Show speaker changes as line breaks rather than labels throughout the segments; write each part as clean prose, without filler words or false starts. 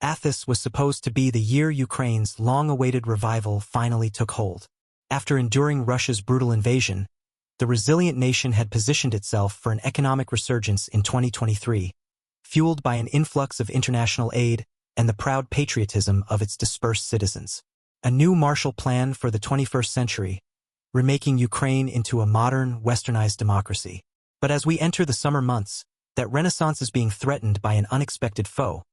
Athos was supposed to be the year Ukraine's long-awaited revival finally took hold. After enduring Russia's brutal invasion, the resilient nation had positioned itself for an economic resurgence in 2023, fueled by an influx of international aid and the proud patriotism of its dispersed citizens. A new Marshall Plan for the 21st century, remaking Ukraine into a modern, westernized democracy. But as we enter the summer months, that renaissance is being threatened by an unexpected foe.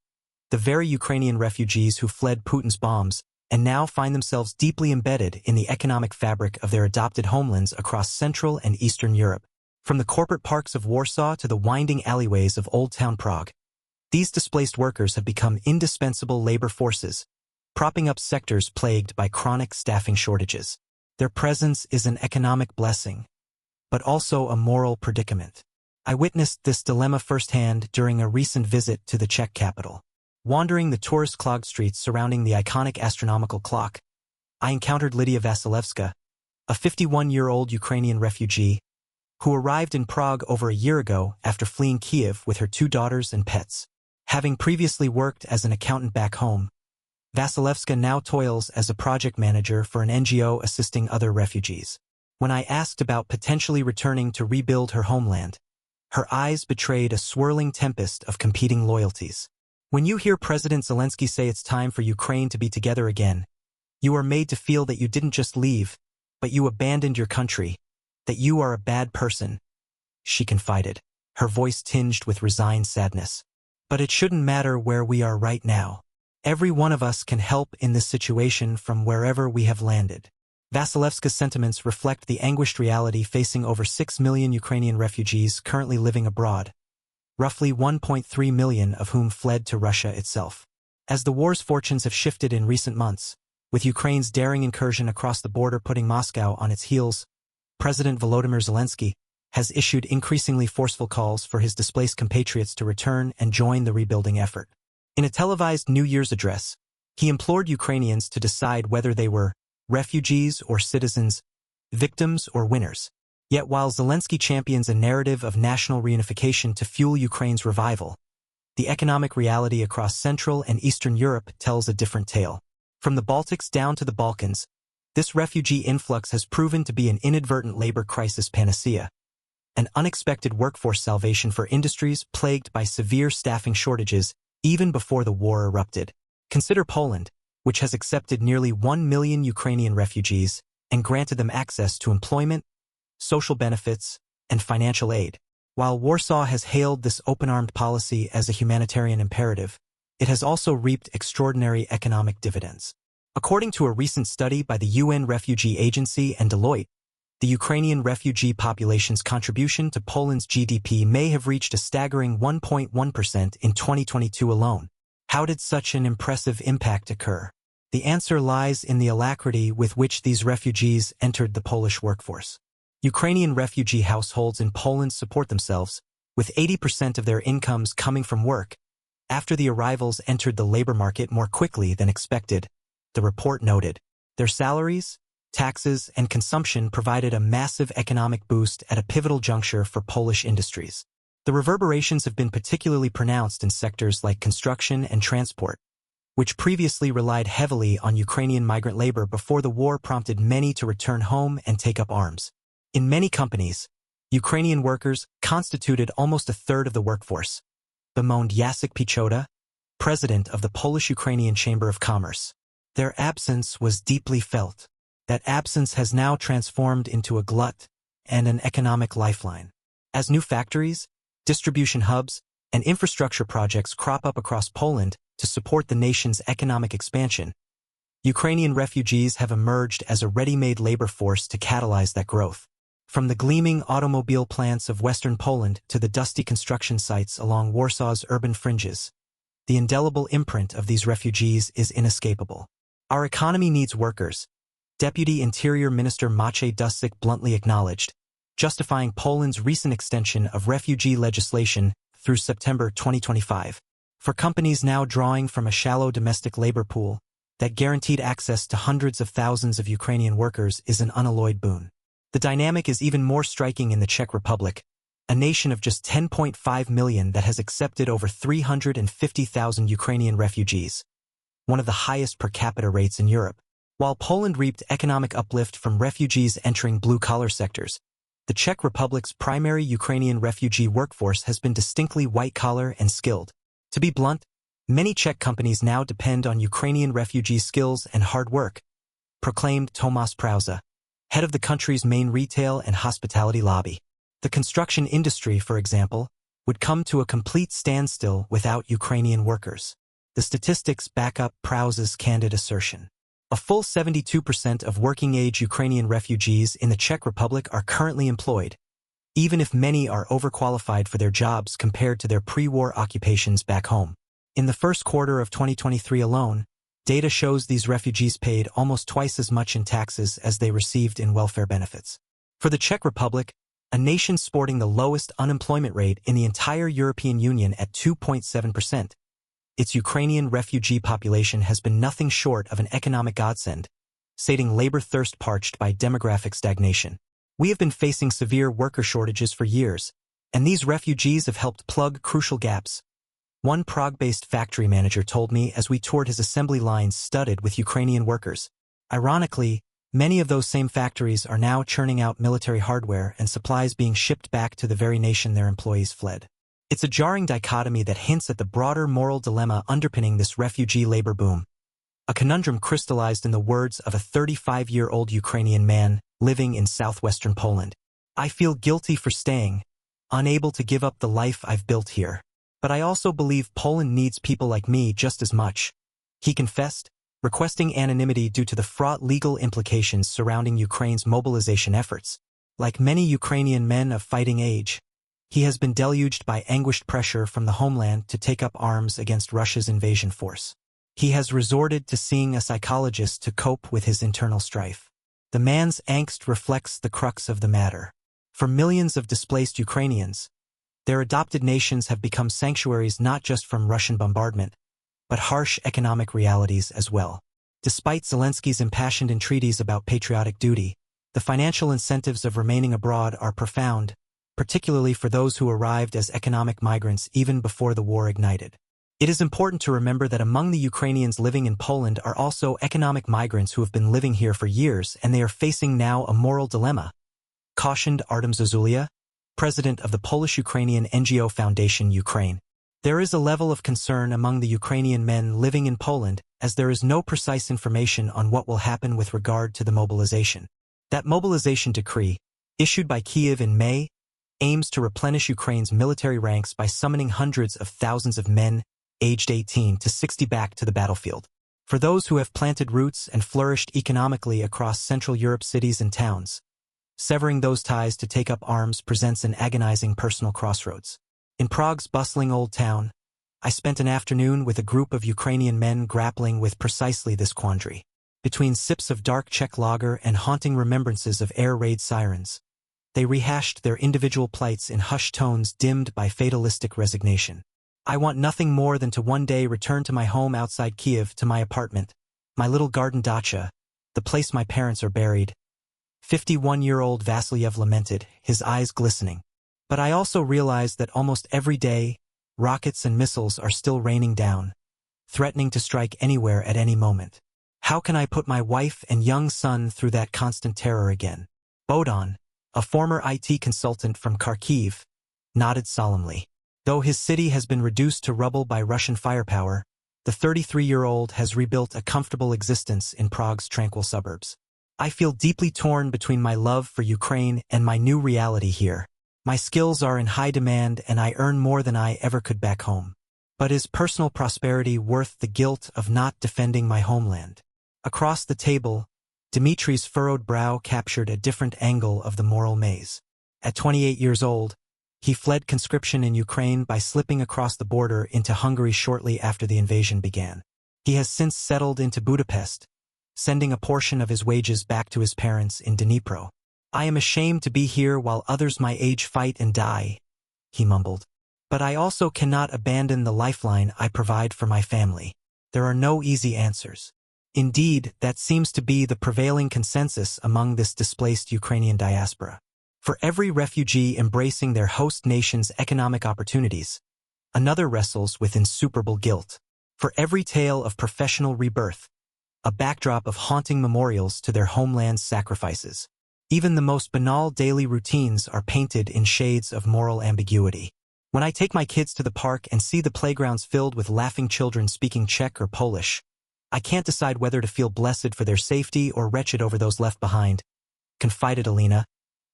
The very Ukrainian refugees who fled Putin's bombs and now find themselves deeply embedded in the economic fabric of their adopted homelands across Central and Eastern Europe. From the corporate parks of Warsaw to the winding alleyways of Old Town Prague, these displaced workers have become indispensable labor forces, propping up sectors plagued by chronic staffing shortages. Their presence is an economic blessing, but also a moral predicament. I witnessed this dilemma firsthand during a recent visit to the Czech capital. Wandering the tourist-clogged streets surrounding the iconic astronomical clock, I encountered Lydia Vasilevska, a 51-year-old Ukrainian refugee who arrived in Prague over a year ago after fleeing Kiev with her 2 daughters and pets. Having previously worked as an accountant back home, Vasilevska now toils as a project manager for an NGO assisting other refugees. When I asked about potentially returning to rebuild her homeland, her eyes betrayed a swirling tempest of competing loyalties. When you hear President Zelensky say it's time for Ukraine to be together again, you are made to feel that you didn't just leave, but you abandoned your country, that you are a bad person, she confided, her voice tinged with resigned sadness. But it shouldn't matter where we are right now. Every one of us can help in this situation from wherever we have landed. Vasilevska's sentiments reflect the anguished reality facing over 6 million Ukrainian refugees currently living abroad, roughly 1.3 million of whom fled to Russia itself. As the war's fortunes have shifted in recent months, with Ukraine's daring incursion across the border putting Moscow on its heels, President Volodymyr Zelensky has issued increasingly forceful calls for his displaced compatriots to return and join the rebuilding effort. In a televised New Year's address, he implored Ukrainians to decide whether they were refugees or citizens, victims or winners. Yet while Zelensky champions a narrative of national reunification to fuel Ukraine's revival, the economic reality across Central and Eastern Europe tells a different tale. From the Baltics down to the Balkans, this refugee influx has proven to be an inadvertent labor crisis panacea, an unexpected workforce salvation for industries plagued by severe staffing shortages even before the war erupted. Consider Poland, which has accepted nearly 1 million Ukrainian refugees and granted them access to employment, social benefits, and financial aid. While Warsaw has hailed this open-armed policy as a humanitarian imperative, it has also reaped extraordinary economic dividends. According to a recent study by the UN Refugee Agency and Deloitte, the Ukrainian refugee population's contribution to Poland's GDP may have reached a staggering 1.1% in 2022 alone. How did such an impressive impact occur? The answer lies in the alacrity with which these refugees entered the Polish workforce. Ukrainian refugee households in Poland support themselves, with 80% of their incomes coming from work, after the arrivals entered the labor market more quickly than expected, the report noted. Their salaries, taxes, and consumption provided a massive economic boost at a pivotal juncture for Polish industries. The reverberations have been particularly pronounced in sectors like construction and transport, which previously relied heavily on Ukrainian migrant labor before the war prompted many to return home and take up arms. In many companies, Ukrainian workers constituted almost a third of the workforce, bemoaned Jacek Piechota, president of the Polish-Ukrainian Chamber of Commerce. Their absence was deeply felt. That absence has now transformed into a glut and an economic lifeline. As new factories, distribution hubs, and infrastructure projects crop up across Poland to support the nation's economic expansion, Ukrainian refugees have emerged as a ready-made labor force to catalyze that growth. From the gleaming automobile plants of Western Poland to the dusty construction sites along Warsaw's urban fringes, the indelible imprint of these refugees is inescapable. Our economy needs workers, Deputy Interior Minister Maciej Dusik bluntly acknowledged, justifying Poland's recent extension of refugee legislation through September 2025. For companies now drawing from a shallow domestic labor pool, that guaranteed access to hundreds of thousands of Ukrainian workers is an unalloyed boon. The dynamic is even more striking in the Czech Republic, a nation of just 10.5 million that has accepted over 350,000 Ukrainian refugees, one of the highest per capita rates in Europe. While Poland reaped economic uplift from refugees entering blue-collar sectors, the Czech Republic's primary Ukrainian refugee workforce has been distinctly white-collar and skilled. To be blunt, many Czech companies now depend on Ukrainian refugee skills and hard work, proclaimed Tomáš Prouza, head of the country's main retail and hospitality lobby. The construction industry, for example, would come to a complete standstill without Ukrainian workers. The statistics back up Prouza's candid assertion. A full 72% of working-age Ukrainian refugees in the Czech Republic are currently employed, even if many are overqualified for their jobs compared to their pre-war occupations back home. In the first quarter of 2023 alone, data shows these refugees paid almost twice as much in taxes as they received in welfare benefits. For the Czech Republic, a nation sporting the lowest unemployment rate in the entire European Union at 2.7%, its Ukrainian refugee population has been nothing short of an economic godsend, sating labor thirst parched by demographic stagnation. We have been facing severe worker shortages for years, and these refugees have helped plug crucial gaps. One Prague-based factory manager told me as we toured his assembly lines studded with Ukrainian workers. Ironically, many of those same factories are now churning out military hardware and supplies being shipped back to the very nation their employees fled. It's a jarring dichotomy that hints at the broader moral dilemma underpinning this refugee labor boom. A conundrum crystallized in the words of a 35-year-old Ukrainian man living in southwestern Poland. I feel guilty for staying, unable to give up the life I've built here. But I also believe Poland needs people like me just as much, he confessed, requesting anonymity due to the fraught legal implications surrounding Ukraine's mobilization efforts. Like many Ukrainian men of fighting age, he has been deluged by anguished pressure from the homeland to take up arms against Russia's invasion force. He has resorted to seeing a psychologist to cope with his internal strife. The man's angst reflects the crux of the matter. For millions of displaced Ukrainians, their adopted nations have become sanctuaries not just from Russian bombardment, but harsh economic realities as well. Despite Zelensky's impassioned entreaties about patriotic duty, the financial incentives of remaining abroad are profound, particularly for those who arrived as economic migrants even before the war ignited. It is important to remember that among the Ukrainians living in Poland are also economic migrants who have been living here for years, and they are facing now a moral dilemma, cautioned Artem Zazulia, president of the Polish-Ukrainian NGO Foundation Ukraine. There is a level of concern among the Ukrainian men living in Poland, as there is no precise information on what will happen with regard to the mobilization. That mobilization decree, issued by Kyiv in May, aims to replenish Ukraine's military ranks by summoning hundreds of thousands of men aged 18 to 60 back to the battlefield. For those who have planted roots and flourished economically across Central Europe's cities and towns, severing those ties to take up arms presents an agonizing personal crossroads. In Prague's bustling old town, I spent an afternoon with a group of Ukrainian men grappling with precisely this quandary. Between sips of dark Czech lager and haunting remembrances of air raid sirens, they rehashed their individual plights in hushed tones dimmed by fatalistic resignation. I want nothing more than to one day return to my home outside Kyiv, to my apartment, my little garden dacha, the place my parents are buried. 51-year-old Vasilyev lamented, his eyes glistening. But I also realized that almost every day, rockets and missiles are still raining down, threatening to strike anywhere at any moment. How can I put my wife and young son through that constant terror again? Bohdan, a former IT consultant from Kharkiv, nodded solemnly. Though his city has been reduced to rubble by Russian firepower, the 33-year-old has rebuilt a comfortable existence in Prague's tranquil suburbs. I feel deeply torn between my love for Ukraine and my new reality here. My skills are in high demand and I earn more than I ever could back home. But is personal prosperity worth the guilt of not defending my homeland? Across the table, Dmitri's furrowed brow captured a different angle of the moral maze. At 28 years old, he fled conscription in Ukraine by slipping across the border into Hungary shortly after the invasion began. He has since settled into Budapest, sending a portion of his wages back to his parents in Dnipro. I am ashamed to be here while others my age fight and die, he mumbled. But I also cannot abandon the lifeline I provide for my family. There are no easy answers. Indeed, that seems to be the prevailing consensus among this displaced Ukrainian diaspora. For every refugee embracing their host nation's economic opportunities, another wrestles with insuperable guilt. For every tale of professional rebirth, a backdrop of haunting memorials to their homeland's sacrifices. Even the most banal daily routines are painted in shades of moral ambiguity. When I take my kids to the park and see the playgrounds filled with laughing children speaking Czech or Polish, I can't decide whether to feel blessed for their safety or wretched over those left behind, confided Alina,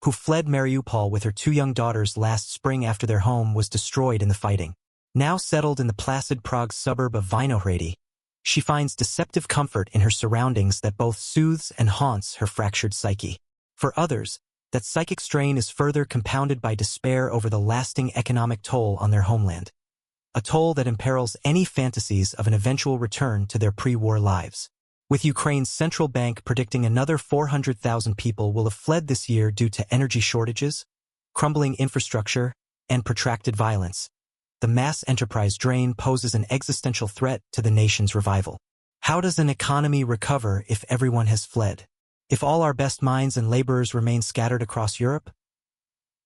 who fled Mariupol with her 2 young daughters last spring after their home was destroyed in the fighting. Now settled in the placid Prague suburb of Vinohrady, she finds deceptive comfort in her surroundings that both soothes and haunts her fractured psyche. For others, that psychic strain is further compounded by despair over the lasting economic toll on their homeland. A toll that imperils any fantasies of an eventual return to their pre-war lives. With Ukraine's central bank predicting another 400,000 people will have fled this year due to energy shortages, crumbling infrastructure, and protracted violence, the mass enterprise drain poses an existential threat to the nation's revival. How does an economy recover if everyone has fled? If all our best minds and laborers remain scattered across Europe?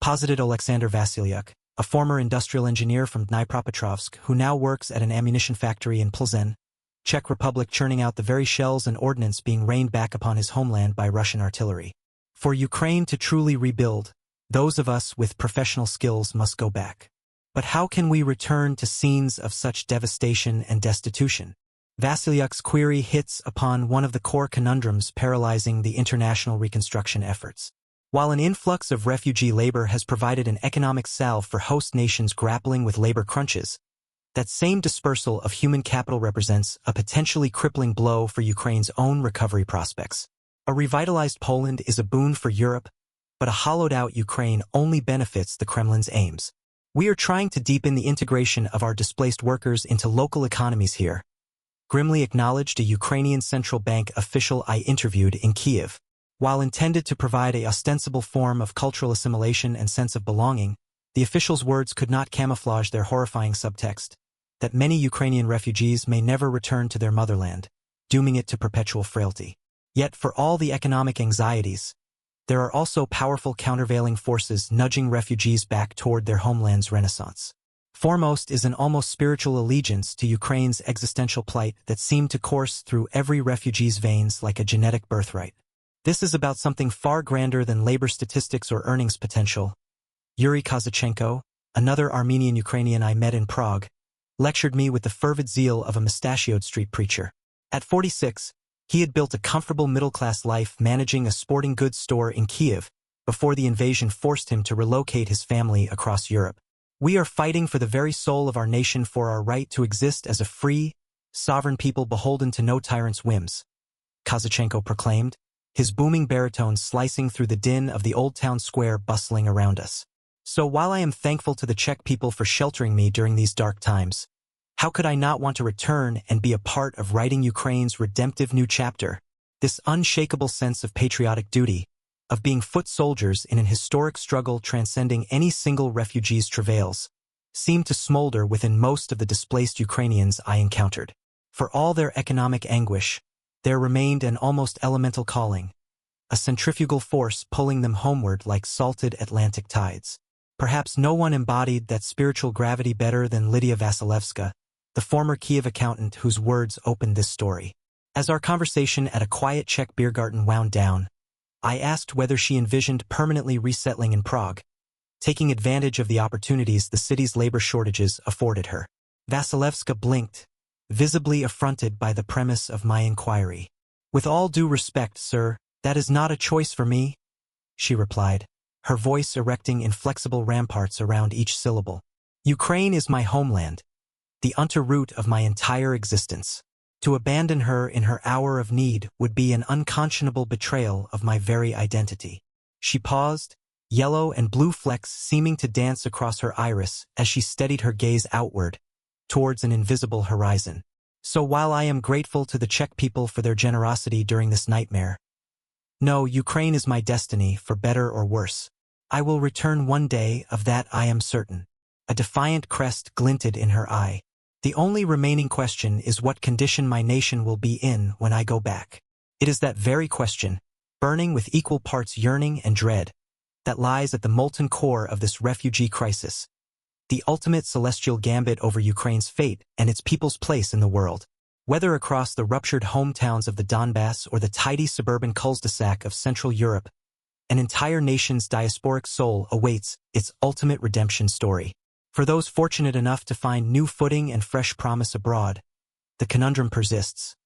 Posited Oleksandr Vasilyuk, a former industrial engineer from Dnipropetrovsk who now works at an ammunition factory in Plzeň, Czech Republic, churning out the very shells and ordnance being rained back upon his homeland by Russian artillery. For Ukraine to truly rebuild, those of us with professional skills must go back. But how can we return to scenes of such devastation and destitution? Vasilyuk's query hits upon one of the core conundrums paralyzing the international reconstruction efforts. While an influx of refugee labor has provided an economic salve for host nations grappling with labor crunches, that same dispersal of human capital represents a potentially crippling blow for Ukraine's own recovery prospects. A revitalized Poland is a boon for Europe, but a hollowed-out Ukraine only benefits the Kremlin's aims. We are trying to deepen the integration of our displaced workers into local economies here, grimly acknowledged a Ukrainian central bank official I interviewed in Kyiv. While intended to provide a ostensible form of cultural assimilation and sense of belonging, the official's words could not camouflage their horrifying subtext, that many Ukrainian refugees may never return to their motherland, dooming it to perpetual frailty. Yet for all the economic anxieties, there are also powerful countervailing forces nudging refugees back toward their homeland's renaissance. Foremost is an almost spiritual allegiance to Ukraine's existential plight that seemed to course through every refugee's veins like a genetic birthright. This is about something far grander than labor statistics or earnings potential. Yuri Kozachenko, another Armenian Ukrainian I met in Prague, lectured me with the fervid zeal of a mustachioed street preacher. At 46, he had built a comfortable middle-class life managing a sporting goods store in Kyiv before the invasion forced him to relocate his family across Europe. We are fighting for the very soul of our nation, for our right to exist as a free, sovereign people beholden to no tyrant's whims, Kozachenko proclaimed, his booming baritone slicing through the din of the old town square bustling around us. So while I am thankful to the Czech people for sheltering me during these dark times, how could I not want to return and be a part of writing Ukraine's redemptive new chapter? This unshakable sense of patriotic duty, of being foot soldiers in an historic struggle transcending any single refugee's travails, seemed to smolder within most of the displaced Ukrainians I encountered. For all their economic anguish, there remained an almost elemental calling, a centrifugal force pulling them homeward like salted Atlantic tides. Perhaps no one embodied that spiritual gravity better than Lydia Vasilevska, the former Kyiv accountant whose words opened this story. As our conversation at a quiet Czech beer garden wound down, I asked whether she envisioned permanently resettling in Prague, taking advantage of the opportunities the city's labor shortages afforded her. Vasilevska blinked, visibly affronted by the premise of my inquiry. "With all due respect, sir, that is not a choice for me," she replied, her voice erecting inflexible ramparts around each syllable. "Ukraine is my homeland, the underroot of my entire existence. To abandon her in her hour of need would be an unconscionable betrayal of my very identity." She paused, yellow and blue flecks seeming to dance across her iris as she steadied her gaze outward, towards an invisible horizon. "So while I am grateful to the Czech people for their generosity during this nightmare, no, Ukraine is my destiny, for better or worse. I will return one day, of that I am certain." A defiant crest glinted in her eye. "The only remaining question is what condition my nation will be in when I go back. It is that very question, burning with equal parts yearning and dread, that lies at the molten core of this refugee crisis, the ultimate celestial gambit over Ukraine's fate and its people's place in the world. Whether across the ruptured hometowns of the Donbass or the tidy suburban cul-de-sac of Central Europe, an entire nation's diasporic soul awaits its ultimate redemption story. For those fortunate enough to find new footing and fresh promise abroad, the conundrum persists.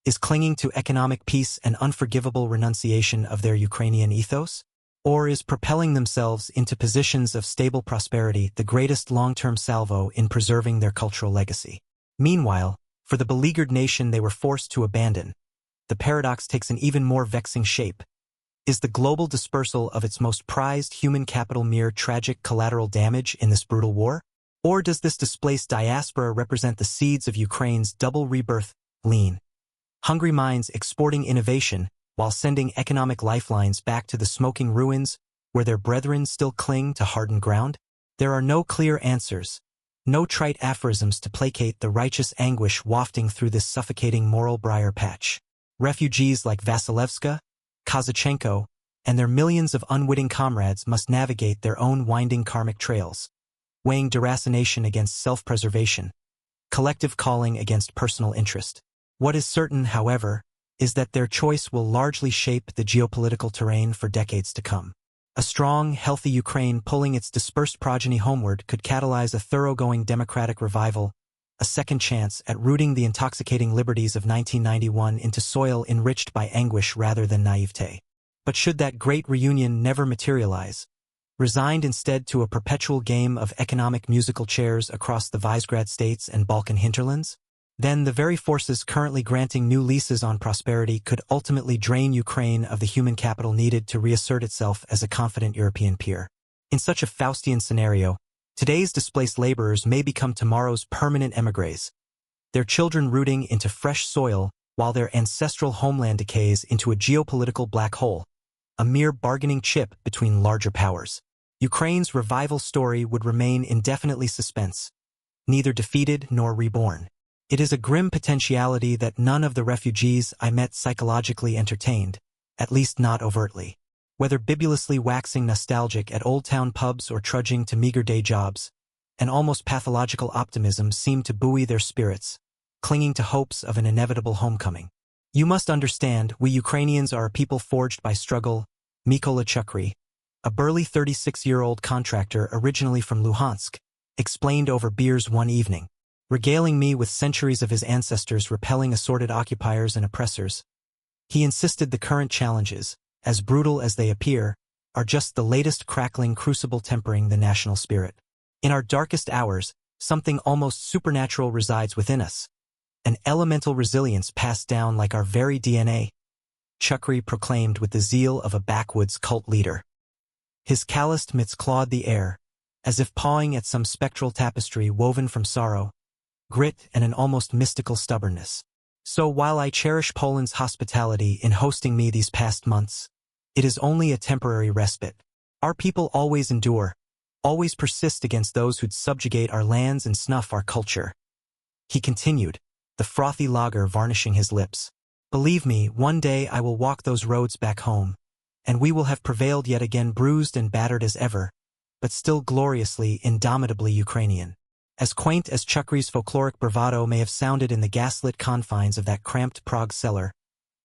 Is clinging to economic peace an unforgivable renunciation of their Ukrainian ethos? Or is propelling themselves into positions of stable prosperity the greatest long-term salvo in preserving their cultural legacy? Meanwhile, for the beleaguered nation they were forced to abandon, the paradox takes an even more vexing shape. Is the global dispersal of its most prized human capital mere tragic collateral damage in this brutal war? Or does this displaced diaspora represent the seeds of Ukraine's double rebirth, lean, hungry minds exporting innovation while sending economic lifelines back to the smoking ruins where their brethren still cling to hardened ground? There are no clear answers, no trite aphorisms to placate the righteous anguish wafting through this suffocating moral briar patch. Refugees like Vasilevska, Kazachenko, and their millions of unwitting comrades must navigate their own winding karmic trails, weighing deracination against self-preservation, collective calling against personal interest. What is certain, however, is that their choice will largely shape the geopolitical terrain for decades to come. A strong, healthy Ukraine pulling its dispersed progeny homeward could catalyze a thoroughgoing democratic revival, a second chance at rooting the intoxicating liberties of 1991 into soil enriched by anguish rather than naivete. But should that great reunion never materialize, resigned instead to a perpetual game of economic musical chairs across the Visegrad states and Balkan hinterlands, then the very forces currently granting new leases on prosperity could ultimately drain Ukraine of the human capital needed to reassert itself as a confident European peer. In such a Faustian scenario, today's displaced laborers may become tomorrow's permanent émigrés, their children rooting into fresh soil while their ancestral homeland decays into a geopolitical black hole, a mere bargaining chip between larger powers. Ukraine's revival story would remain indefinitely suspense, neither defeated nor reborn. It is a grim potentiality that none of the refugees I met psychologically entertained, at least not overtly. Whether bibulously waxing nostalgic at old-town pubs or trudging to meager day jobs, an almost pathological optimism seemed to buoy their spirits, clinging to hopes of an inevitable homecoming. You must understand, we Ukrainians are a people forged by struggle. Mykola Chukri, a burly 36-year-old contractor originally from Luhansk, explained over beers one evening, regaling me with centuries of his ancestors repelling assorted occupiers and oppressors. He insisted the current challenges, as brutal as they appear, are just the latest crackling crucible tempering the national spirit. In our darkest hours, something almost supernatural resides within us, an elemental resilience passed down like our very DNA, Chukri proclaimed with the zeal of a backwoods cult leader. His calloused mitts clawed the air, as if pawing at some spectral tapestry woven from sorrow, grit, and an almost mystical stubbornness. So while I cherish Poland's hospitality in hosting me these past months, it is only a temporary respite. Our people always endure, always persist against those who'd subjugate our lands and snuff our culture. He continued, the frothy lager varnishing his lips. Believe me, one day I will walk those roads back home, and we will have prevailed yet again, bruised and battered as ever, but still gloriously, indomitably Ukrainian. As quaint as Chukri's folkloric bravado may have sounded in the gaslit confines of that cramped Prague cellar,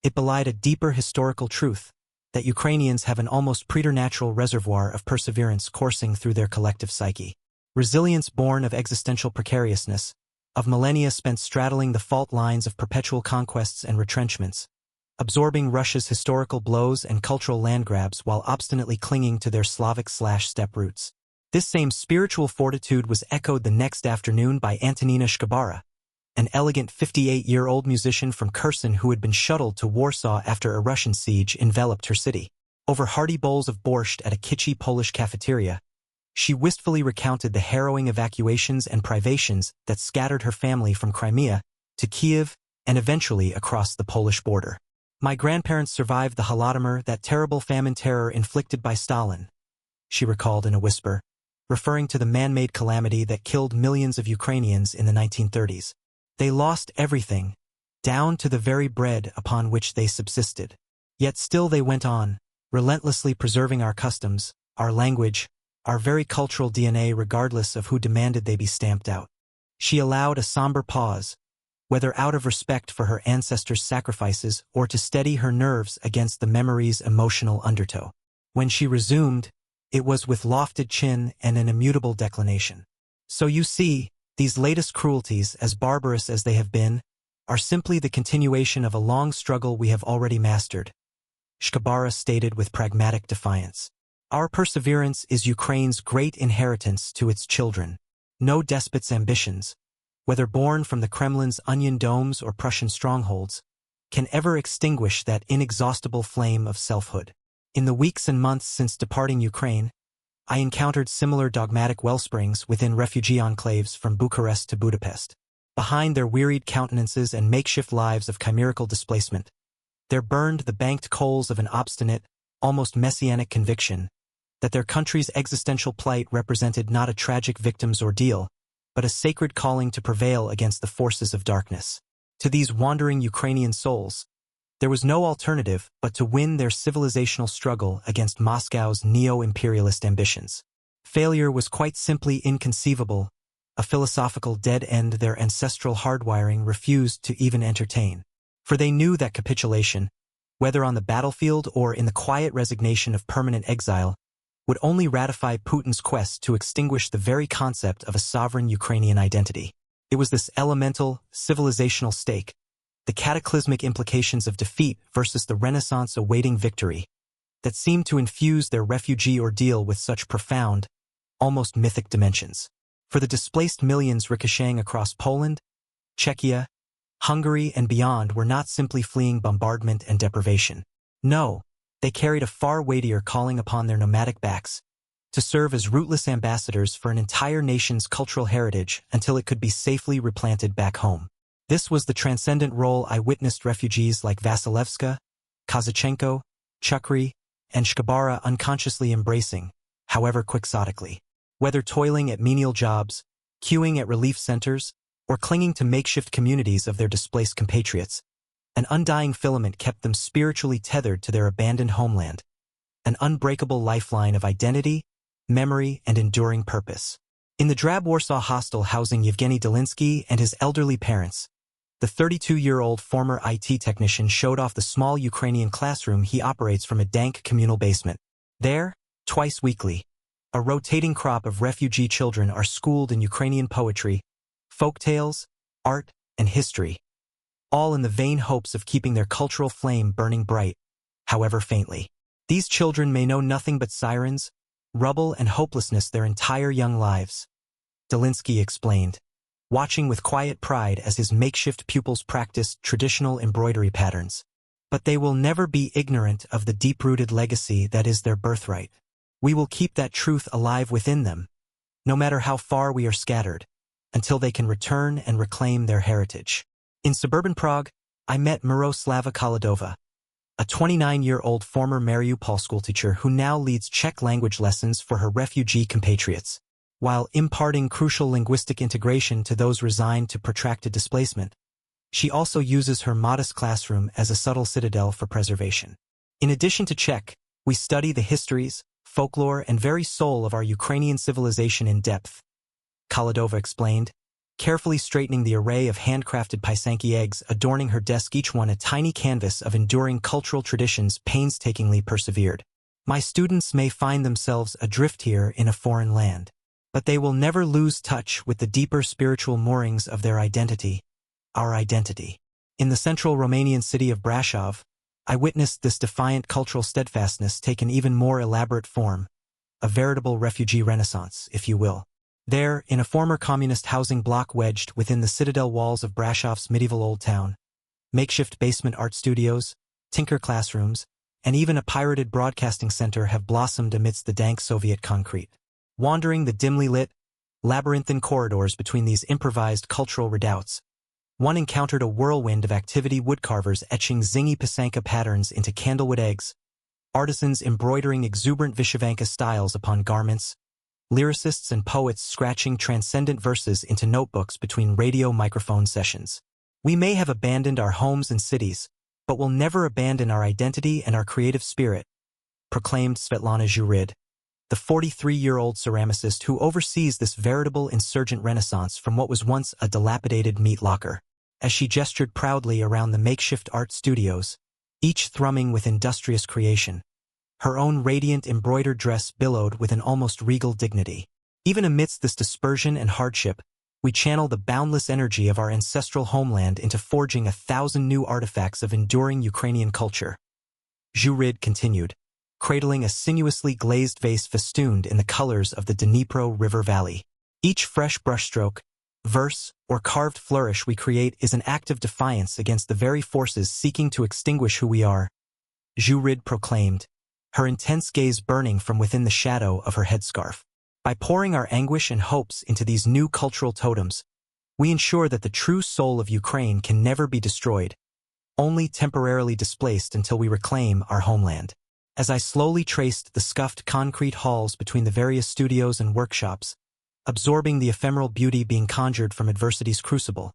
it belied a deeper historical truth, that Ukrainians have an almost preternatural reservoir of perseverance coursing through their collective psyche. Resilience born of existential precariousness, of millennia spent straddling the fault lines of perpetual conquests and retrenchments, absorbing Russia's historical blows and cultural land grabs while obstinately clinging to their Slavic/steppe roots. This same spiritual fortitude was echoed the next afternoon by Antonina Shkabara, an elegant 58-year-old musician from Kherson who had been shuttled to Warsaw after a Russian siege enveloped her city. Over hearty bowls of borscht at a kitschy Polish cafeteria, she wistfully recounted the harrowing evacuations and privations that scattered her family from Crimea to Kiev and eventually across the Polish border. My grandparents survived the Holodomor, that terrible famine terror inflicted by Stalin, she recalled in a whisper, referring to the man-made calamity that killed millions of Ukrainians in the 1930s. They lost everything, down to the very bread upon which they subsisted. Yet still they went on, relentlessly preserving our customs, our language, our very cultural DNA regardless of who demanded they be stamped out. She allowed a somber pause, whether out of respect for her ancestors' sacrifices or to steady her nerves against the memory's emotional undertow. When she resumed, it was with lofted chin and an immutable declination. So you see, these latest cruelties, as barbarous as they have been, are simply the continuation of a long struggle we have already mastered, Shkabara stated with pragmatic defiance. Our perseverance is Ukraine's great inheritance to its children. No despot's ambitions, whether born from the Kremlin's onion domes or Prussian strongholds, can ever extinguish that inexhaustible flame of selfhood. In the weeks and months since departing Ukraine, I encountered similar dogmatic wellsprings within refugee enclaves from Bucharest to Budapest. Behind their wearied countenances and makeshift lives of chimerical displacement, there burned the banked coals of an obstinate, almost messianic conviction that their country's existential plight represented not a tragic victim's ordeal, but a sacred calling to prevail against the forces of darkness. To these wandering Ukrainian souls, there was no alternative but to win their civilizational struggle against Moscow's neo-imperialist ambitions. Failure was quite simply inconceivable, a philosophical dead end their ancestral hardwiring refused to even entertain. For they knew that capitulation, whether on the battlefield or in the quiet resignation of permanent exile, would only ratify Putin's quest to extinguish the very concept of a sovereign Ukrainian identity. It was this elemental, civilizational stake, the cataclysmic implications of defeat versus the Renaissance awaiting victory, that seemed to infuse their refugee ordeal with such profound, almost mythic dimensions. For the displaced millions ricocheting across Poland, Czechia, Hungary, and beyond were not simply fleeing bombardment and deprivation. No, they carried a far weightier calling upon their nomadic backs, to serve as rootless ambassadors for an entire nation's cultural heritage until it could be safely replanted back home. This was the transcendent role I witnessed refugees like Vasilevska, Kozachenko, Chukri, and Shkabara unconsciously embracing, however quixotically. Whether toiling at menial jobs, queuing at relief centers, or clinging to makeshift communities of their displaced compatriots, an undying filament kept them spiritually tethered to their abandoned homeland, an unbreakable lifeline of identity, memory, and enduring purpose. In the drab Warsaw hostel housing Yevgeny Dolinsky and his elderly parents, the 32-year-old former IT technician showed off the small Ukrainian classroom he operates from a dank communal basement. There, twice weekly, a rotating crop of refugee children are schooled in Ukrainian poetry, folktales, art, and history, all in the vain hopes of keeping their cultural flame burning bright, however faintly. These children may know nothing but sirens, rubble, and hopelessness their entire young lives, Dolinsky explained, watching with quiet pride as his makeshift pupils practiced traditional embroidery patterns. But they will never be ignorant of the deep-rooted legacy that is their birthright. We will keep that truth alive within them, no matter how far we are scattered, until they can return and reclaim their heritage. In suburban Prague, I met Miroslava Koladova, a 29-year-old former Mariupol schoolteacher who now leads Czech language lessons for her refugee compatriots, while imparting crucial linguistic integration to those resigned to protracted displacement. She also uses her modest classroom as a subtle citadel for preservation. In addition to Czech, we study the histories, folklore, and very soul of our Ukrainian civilization in depth, Koladova explained, carefully straightening the array of handcrafted pysanky eggs adorning her desk, each one a tiny canvas of enduring cultural traditions painstakingly persevered. My students may find themselves adrift here in a foreign land, but they will never lose touch with the deeper spiritual moorings of their identity, our identity. In the central Romanian city of Brașov, I witnessed this defiant cultural steadfastness take an even more elaborate form, a veritable refugee renaissance, if you will. There, in a former communist housing block wedged within the citadel walls of Brașov's medieval old town, makeshift basement art studios, tinker classrooms, and even a pirated broadcasting center have blossomed amidst the dank Soviet concrete. Wandering the dimly lit, labyrinthine corridors between these improvised cultural redoubts, one encountered a whirlwind of activity: woodcarvers etching zingy pisanka patterns into candlewood eggs, artisans embroidering exuberant Vyshyvanka styles upon garments, lyricists and poets scratching transcendent verses into notebooks between radio microphone sessions. We may have abandoned our homes and cities, but will never abandon our identity and our creative spirit, proclaimed Svetlana Zhurid, the 43-year-old ceramicist who oversees this veritable insurgent renaissance from what was once a dilapidated meat locker. As she gestured proudly around the makeshift art studios, each thrumming with industrious creation, her own radiant embroidered dress billowed with an almost regal dignity. Even amidst this dispersion and hardship, we channel the boundless energy of our ancestral homeland into forging 1,000 new artifacts of enduring Ukrainian culture. Zhurid continued, cradling a sinuously glazed vase festooned in the colors of the Dnipro River Valley. Each fresh brushstroke, verse, or carved flourish we create is an act of defiance against the very forces seeking to extinguish who we are, Zhurid proclaimed, her intense gaze burning from within the shadow of her headscarf. By pouring our anguish and hopes into these new cultural totems, we ensure that the true soul of Ukraine can never be destroyed, only temporarily displaced until we reclaim our homeland. As I slowly traced the scuffed concrete halls between the various studios and workshops, absorbing the ephemeral beauty being conjured from adversity's crucible,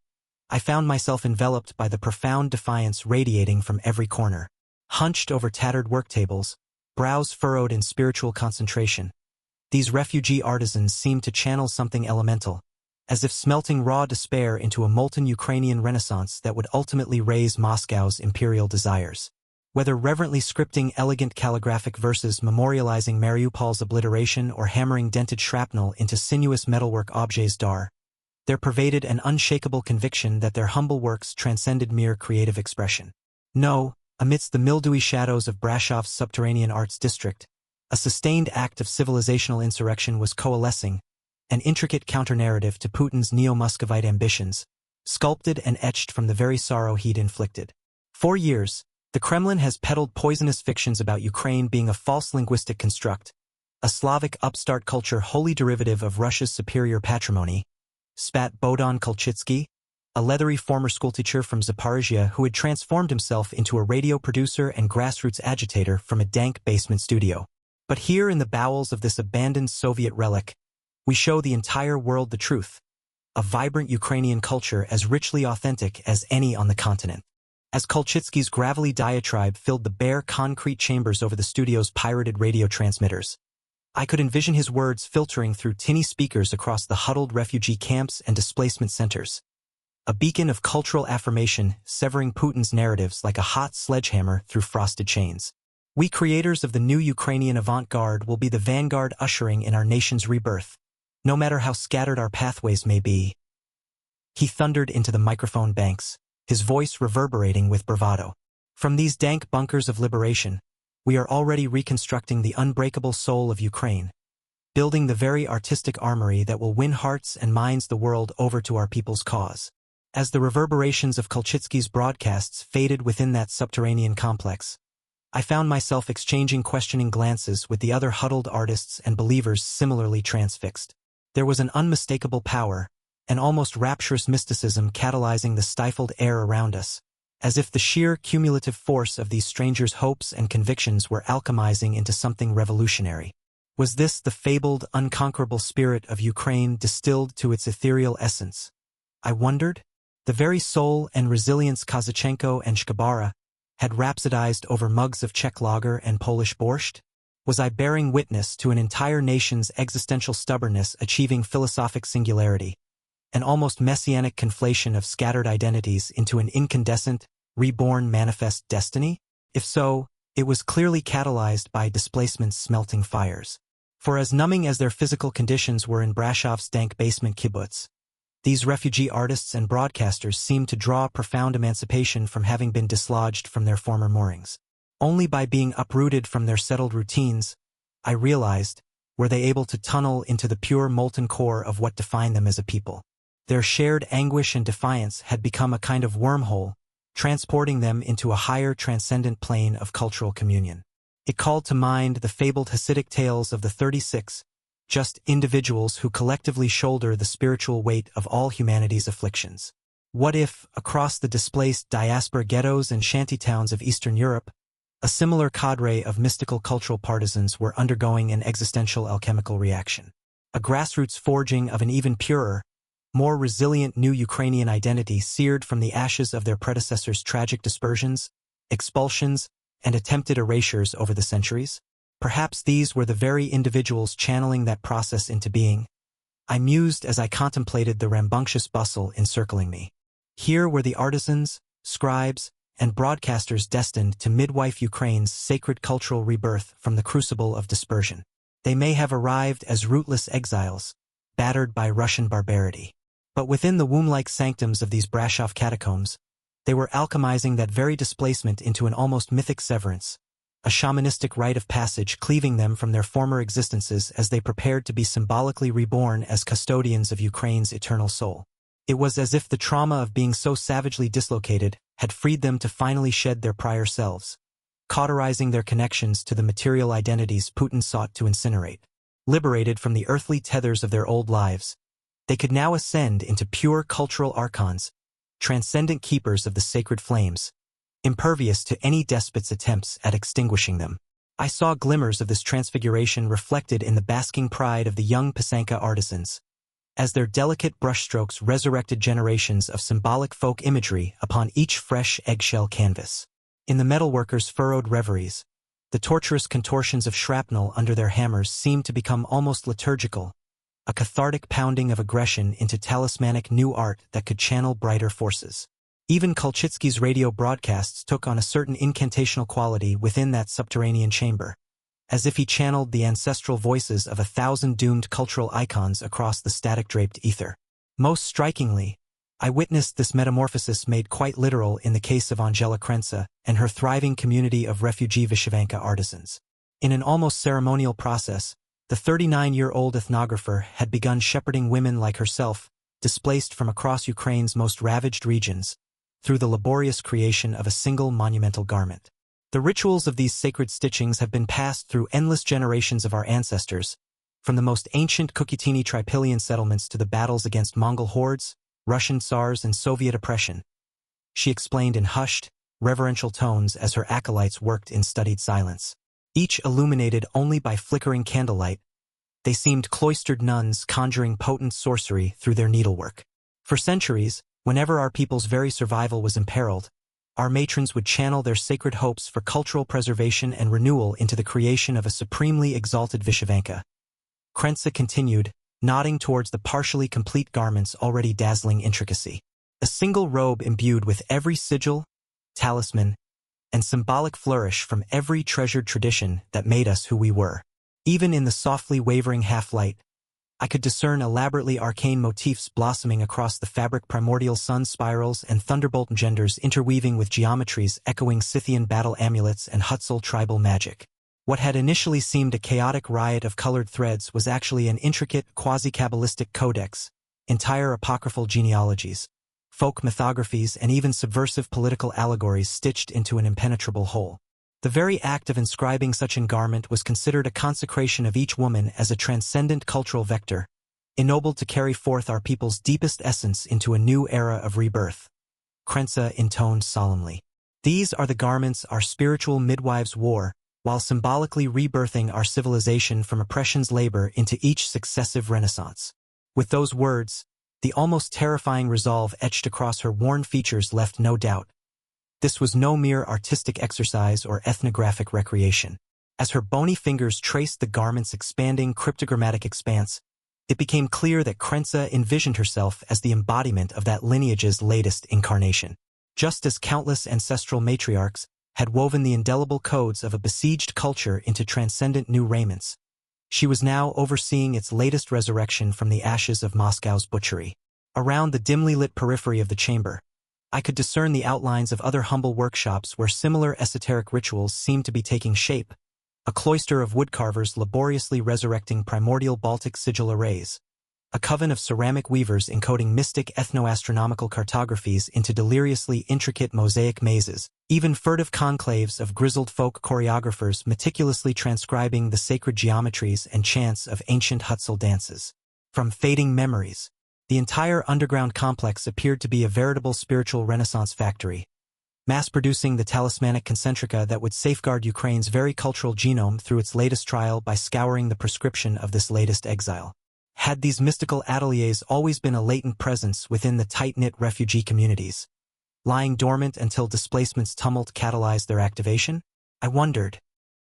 I found myself enveloped by the profound defiance radiating from every corner. Hunched over tattered work tables, brows furrowed in spiritual concentration, these refugee artisans seemed to channel something elemental, as if smelting raw despair into a molten Ukrainian renaissance that would ultimately raise Moscow's imperial desires. Whether reverently scripting elegant calligraphic verses memorializing Mariupol's obliteration or hammering dented shrapnel into sinuous metalwork objets d'art, there pervaded an unshakable conviction that their humble works transcended mere creative expression. No, amidst the mildewy shadows of Brashov's subterranean arts district, a sustained act of civilizational insurrection was coalescing, an intricate counter-narrative to Putin's neo-Muscovite ambitions, sculpted and etched from the very sorrow he'd inflicted. For years, the Kremlin has peddled poisonous fictions about Ukraine being a false linguistic construct, a Slavic upstart culture wholly derivative of Russia's superior patrimony, spat Bohdan Kolchitsky, a leathery former schoolteacher from Zaporizhia who had transformed himself into a radio producer and grassroots agitator from a dank basement studio. But here in the bowels of this abandoned Soviet relic, we show the entire world the truth, a vibrant Ukrainian culture as richly authentic as any on the continent. As Kolchitsky's gravelly diatribe filled the bare concrete chambers over the studio's pirated radio transmitters, I could envision his words filtering through tinny speakers across the huddled refugee camps and displacement centers, a beacon of cultural affirmation severing Putin's narratives like a hot sledgehammer through frosted chains. We creators of the new Ukrainian avant-garde will be the vanguard ushering in our nation's rebirth, no matter how scattered our pathways may be. He thundered into the microphone banks, his voice reverberating with bravado. From these dank bunkers of liberation, we are already reconstructing the unbreakable soul of Ukraine, building the very artistic armory that will win hearts and minds the world over to our people's cause. As the reverberations of Kolchitsky's broadcasts faded within that subterranean complex, I found myself exchanging questioning glances with the other huddled artists and believers similarly transfixed. There was an unmistakable power, an almost rapturous mysticism catalyzing the stifled air around us, as if the sheer cumulative force of these strangers' hopes and convictions were alchemizing into something revolutionary. Was this the fabled, unconquerable spirit of Ukraine distilled to its ethereal essence? I wondered. The very soul and resilience Kazachenko and Shkabara had rhapsodized over mugs of Czech lager and Polish borscht? Was I bearing witness to an entire nation's existential stubbornness achieving philosophic singularity, an almost messianic conflation of scattered identities into an incandescent, reborn manifest destiny? If so, it was clearly catalyzed by displacement's smelting fires. For as numbing as their physical conditions were in Brashov's dank basement kibbutz, these refugee artists and broadcasters seemed to draw profound emancipation from having been dislodged from their former moorings. Only by being uprooted from their settled routines, I realized, were they able to tunnel into the pure molten core of what defined them as a people. Their shared anguish and defiance had become a kind of wormhole, transporting them into a higher transcendent plane of cultural communion. It called to mind the fabled Hasidic tales of the 36, just individuals who collectively shoulder the spiritual weight of all humanity's afflictions. What if, across the displaced diaspora ghettos and shantytowns of Eastern Europe, a similar cadre of mystical cultural partisans were undergoing an existential alchemical reaction? A grassroots forging of an even purer, more resilient new Ukrainian identity seared from the ashes of their predecessors' tragic dispersions, expulsions, and attempted erasures over the centuries? Perhaps these were the very individuals channeling that process into being. I mused as I contemplated the rambunctious bustle encircling me. Here were the artisans, scribes, and broadcasters destined to midwife Ukraine's sacred cultural rebirth from the crucible of dispersion. They may have arrived as rootless exiles, battered by Russian barbarity. But within the womb-like sanctums of these Brasov catacombs, they were alchemizing that very displacement into an almost mythic severance, a shamanistic rite of passage cleaving them from their former existences as they prepared to be symbolically reborn as custodians of Ukraine's eternal soul. It was as if the trauma of being so savagely dislocated had freed them to finally shed their prior selves, cauterizing their connections to the material identities Putin sought to incinerate. Liberated from the earthly tethers of their old lives, they could now ascend into pure cultural archons, transcendent keepers of the sacred flames, impervious to any despot's attempts at extinguishing them. I saw glimmers of this transfiguration reflected in the basking pride of the young Pysanka artisans, as their delicate brushstrokes resurrected generations of symbolic folk imagery upon each fresh eggshell canvas. In the metalworkers' furrowed reveries, the torturous contortions of shrapnel under their hammers seemed to become almost liturgical, a cathartic pounding of aggression into talismanic new art that could channel brighter forces. Even Kolchitsky's radio broadcasts took on a certain incantational quality within that subterranean chamber, as if he channeled the ancestral voices of 1,000 doomed cultural icons across the static-draped ether. Most strikingly, I witnessed this metamorphosis made quite literal in the case of Angela Krensa and her thriving community of refugee Vyshyvanka artisans. In an almost ceremonial process, the 39-year-old ethnographer had begun shepherding women like herself, displaced from across Ukraine's most ravaged regions, through the laborious creation of a single monumental garment. The rituals of these sacred stitchings have been passed through endless generations of our ancestors, from the most ancient Kukitini Tripilian settlements to the battles against Mongol hordes, Russian Tsars, and Soviet oppression, she explained in hushed, reverential tones as her acolytes worked in studied silence. Each illuminated only by flickering candlelight, they seemed cloistered nuns conjuring potent sorcery through their needlework. For centuries, whenever our people's very survival was imperiled, our matrons would channel their sacred hopes for cultural preservation and renewal into the creation of a supremely exalted Vyshyvanka. Krensa continued, nodding towards the partially complete garment's already dazzling intricacy. A single robe imbued with every sigil, talisman, and symbolic flourish from every treasured tradition that made us who we were. Even in the softly wavering half-light, I could discern elaborately arcane motifs blossoming across the fabric, primordial sun spirals and thunderbolt genders interweaving with geometries echoing Scythian battle amulets and Hutzul tribal magic. What had initially seemed a chaotic riot of colored threads was actually an intricate, quasi-Kabbalistic codex, entire apocryphal genealogies, folk mythographies, and even subversive political allegories stitched into an impenetrable whole. The very act of inscribing such an garment was considered a consecration of each woman as a transcendent cultural vector, ennobled to carry forth our people's deepest essence into a new era of rebirth. Krensa intoned solemnly. These are the garments our spiritual midwives wore, while symbolically rebirthing our civilization from oppression's labor into each successive renaissance. With those words, the almost terrifying resolve etched across her worn features left no doubt. This was no mere artistic exercise or ethnographic recreation. As her bony fingers traced the garment's expanding cryptogrammatic expanse, it became clear that Krensa envisioned herself as the embodiment of that lineage's latest incarnation. Just as countless ancestral matriarchs had woven the indelible codes of a besieged culture into transcendent new raiments, she was now overseeing its latest resurrection from the ashes of Moscow's butchery. Around the dimly lit periphery of the chamber, I could discern the outlines of other humble workshops where similar esoteric rituals seemed to be taking shape, a cloister of woodcarvers laboriously resurrecting primordial Baltic sigil arrays, a coven of ceramic weavers encoding mystic ethno-astronomical cartographies into deliriously intricate mosaic mazes, even furtive conclaves of grizzled folk choreographers meticulously transcribing the sacred geometries and chants of ancient Hutzul dances. From fading memories, the entire underground complex appeared to be a veritable spiritual renaissance factory, mass-producing the talismanic concentrica that would safeguard Ukraine's very cultural genome through its latest trial by scouring the prescription of this latest exile. Had these mystical ateliers always been a latent presence within the tight-knit refugee communities, lying dormant until displacement's tumult catalyzed their activation? I wondered.